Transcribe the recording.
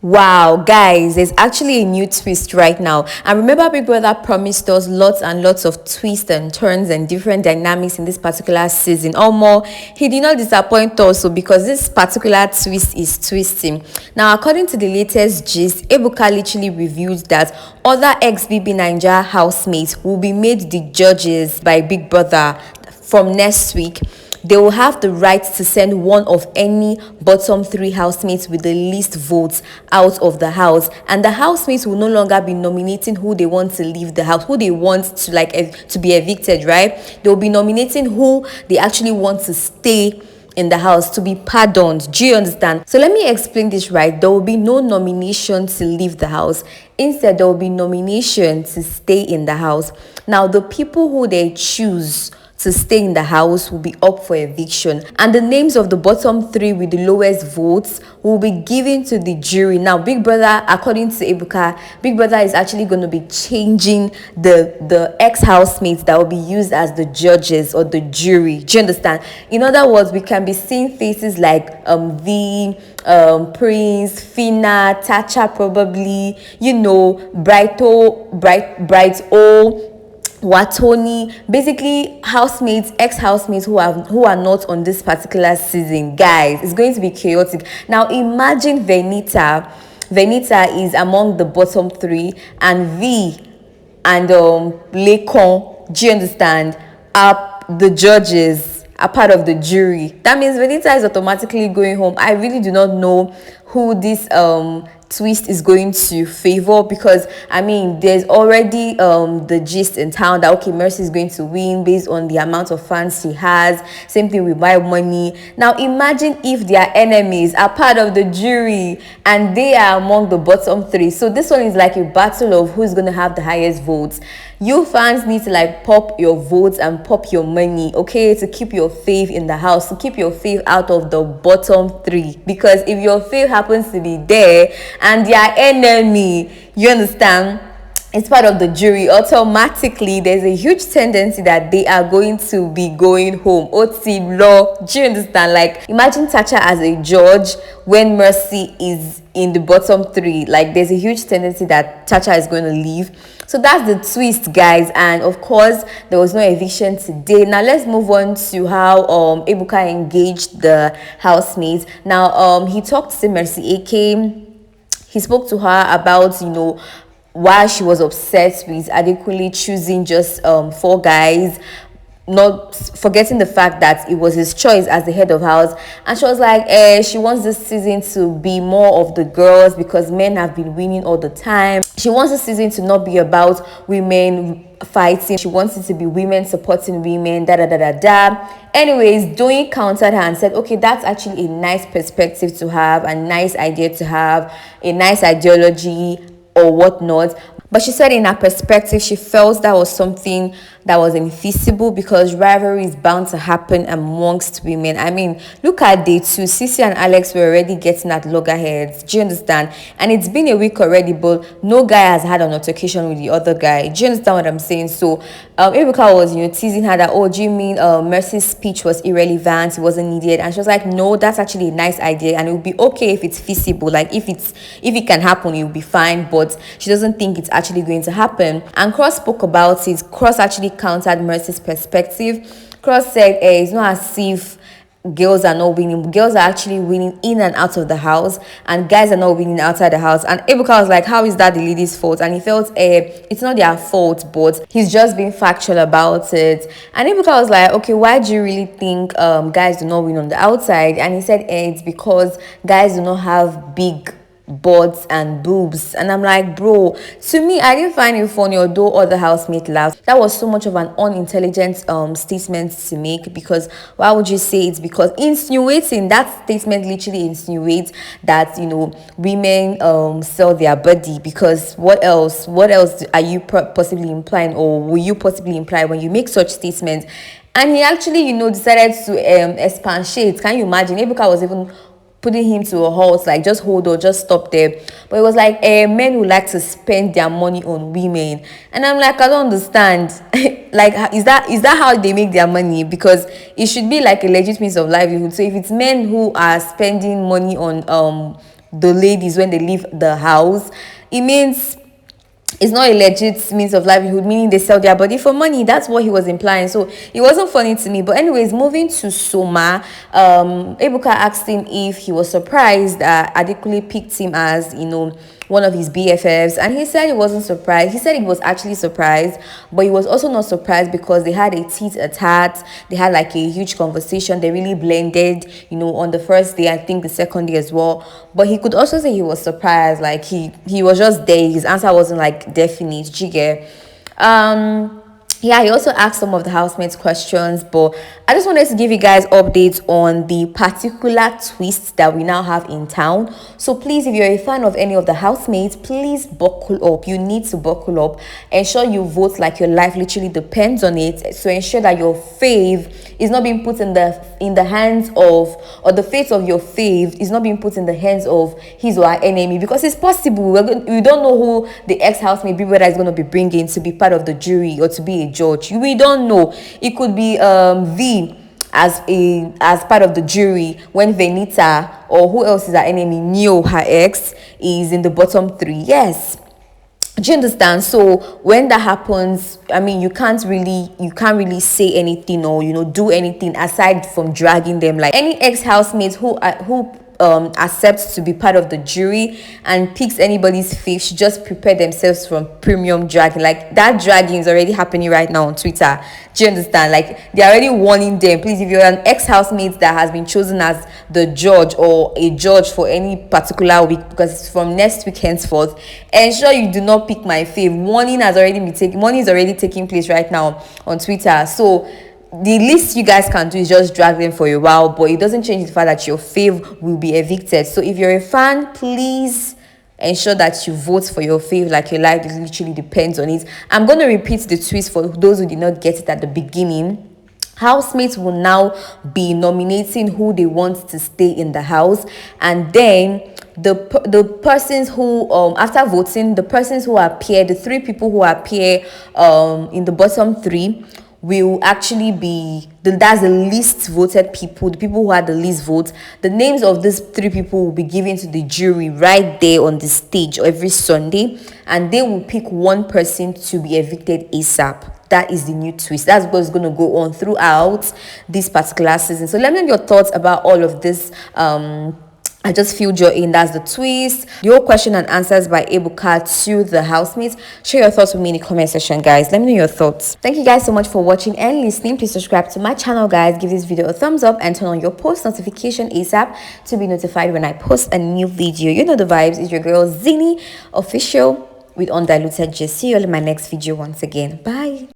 Wow, guys, there's actually a new twist right now. And remember, Big Brother promised us lots and lots of twists and turns and different dynamics in this particular season. Or more, he did not disappoint us, so because this particular twist is twisting. Now, according to the latest gist, Ebuka literally revealed that other ex-BBNaija housemates will be made the judges by Big Brother from next week. They will have the right to send one of any bottom 3 housemates with the least votes out of the house, and the housemates will no longer be nominating who they want to leave the house, who they want to to be evicted, right? They will be nominating who they actually want to stay in the house, to be pardoned. Do you understand? So let me explain this right. There will be no nomination to leave the house. Instead, there will be nomination to stay in the house. Now, the people who they choose to stay in the house will be up for eviction, and the names of the bottom 3 with the lowest votes will be given to the jury. Now, Big Brother, according to Ebuka, Big Brother is actually going to be changing the ex-housemates that will be used as the judges or the jury. Do you understand? In other words, we can be seeing faces like Prince, Fina, Tacha, probably, Bright-O, Watoni, basically housemates, ex-housemates who are not on this particular season. Guys, it's going to be chaotic. Now imagine Venita is among the bottom 3, and V and Lekon, do you understand, are the judges, are part of the jury. That means Venita is automatically going home. I really do not know who this twist is going to favor, because I mean there's already the gist in town that okay, Mercy is going to win based on the amount of fans she has. Same thing with My Money. Now imagine if their enemies are part of the jury and they are among the bottom 3. So this one is like a battle of who's going to have the highest votes. You fans need to like pop your votes and pop your money, okay, to keep your fave in the house, to keep your fave out of the bottom 3. Because if your fave happens to be there and their enemy, you understand, it's part of the jury, automatically there's a huge tendency that they are going to be going home. Oti law, do you understand? Like imagine Tacha as a judge when Mercy is in the bottom 3. Like there's a huge tendency that Tacha is going to leave. So that's the twist, guys. And of course there was no eviction today. Now let's move on to how Ebuka engaged the housemates. Now he talked to Mercy AK. He spoke to her about why she was upset with adequately choosing just 4 guys, not forgetting the fact that it was his choice as the head of house. And she was like, she wants this season to be more of the girls because men have been winning all the time. She wants this season to not be about women fighting. She wants it to be women supporting women, Anyways, Doyin countered her and said, okay, that's actually a nice perspective to have, a nice idea to have, a nice ideology or whatnot. But she said in her perspective, she felt that was something that was infeasible because rivalry is bound to happen amongst women. I mean, look at day 2. Sissy and Alex were already getting at loggerheads. Do you understand? And it's been a week already, but no guy has had an altercation with the other guy. Do you understand what I'm saying? So Ebuka was, teasing her that, oh, do you mean Mercy's speech was irrelevant? It wasn't needed. And she was like, no, that's actually a nice idea. And it would be okay if it's feasible. Like if it can happen, it will be fine. But she doesn't think it's actually going to happen. And Cross spoke about it. Cross actually countered Mercy's perspective. Cross said, it's not as if girls are not winning. Girls are actually winning in and out of the house, and guys are not winning outside the house. And Ebuka was like, how is that the lady's fault? And he felt it's not their fault, but he's just being factual about it. And Ebuka was like, okay, why do you really think guys do not win on the outside? And he said, it's because guys do not have big butts and boobs. And I'm like, bro, to me, I didn't find it funny, although other housemate laughed. That was so much of an unintelligent statement to make, because why would you say it's because insinuating, that statement literally insinuates that women sell their body, because what else are you possibly implying, or will you possibly imply when you make such statements? And he actually decided to expatiate. Can you imagine? Ebuka was even putting him to a halt, like just hold on, just stop there. But it was like men who like to spend their money on women, and I'm like, I don't understand. Like, is that how they make their money? Because it should be like a legit means of livelihood. So if it's men who are spending money on the ladies when they leave the house. It means it's not a legit means of livelihood, meaning they sell their body for money. That's what he was implying. So it wasn't funny to me. But anyways, moving to Soma, Ebuka asked him if he was surprised that Adekunle picked him as, one of his BFFs, and he said he wasn't surprised. He said he was actually surprised, but he was also not surprised because they had a tit-a-tat. They had like a huge conversation. They really blended, on the first day, I think the second day as well. But he could also say he was surprised, like he was just there. His answer wasn't like definite. Jigger. Yeah, he also asked some of the housemates questions, but I just wanted to give you guys updates on the particular twists that we now have in town. So please, if you're a fan of any of the housemates, please buckle up. You need to buckle up. Ensure you vote like your life literally depends on it. So ensure that your fave is not being put in the hands of, or the fate of your fave is not being put in the hands of his or her enemy, because it's possible. We don't know who the ex-housemate BBNaija is going to be bringing to be part of the jury or to be a judge. We don't know. It could be V as part of the jury when Venita, or who else is her enemy, Neo, her ex, is in the bottom 3. Yes, do you understand? So when that happens, I mean, you can't really say anything or do anything aside from dragging them. Like any ex-housemates who accepts to be part of the jury and picks anybody's face should just prepare themselves from premium dragging. Like that dragging is already happening right now on Twitter. Do you understand? Like they're already warning them, please, if you're an ex-housemate that has been chosen as the judge or a judge for any particular week, because it's from next week henceforth, ensure you do not pick my fave. Warning is already taking place right now on Twitter. So the least you guys can do is just drag them for a while, but it doesn't change the fact that your fave will be evicted. So if you're a fan, please ensure that you vote for your fave like your life literally depends on it. I'm going to repeat the twist for those who did not get it at the beginning. Housemates will now be nominating who they want to stay in the house, and then the persons who after voting, the persons who appear, the 3 people who appear in the bottom 3 will actually be that's the least voted people, the people who had the least votes. The names of these 3 people will be given to the jury right there on the stage every Sunday, and they will pick one person to be evicted ASAP. That is the new twist. That's what's going to go on throughout this particular season. So let me know your thoughts about all of this. I just filled you in. That's the twist. Your question and answers by Ebuka to the housemates. Share your thoughts with me in the comment section, guys. Let me know your thoughts. Thank you guys so much for watching and listening. Please subscribe to my channel, guys. Give this video a thumbs up and turn on your post notification ASAP to be notified when I post a new video. You know the vibes. It's your girl Zini Official with Undiluted J. See you all in my next video once again. Bye.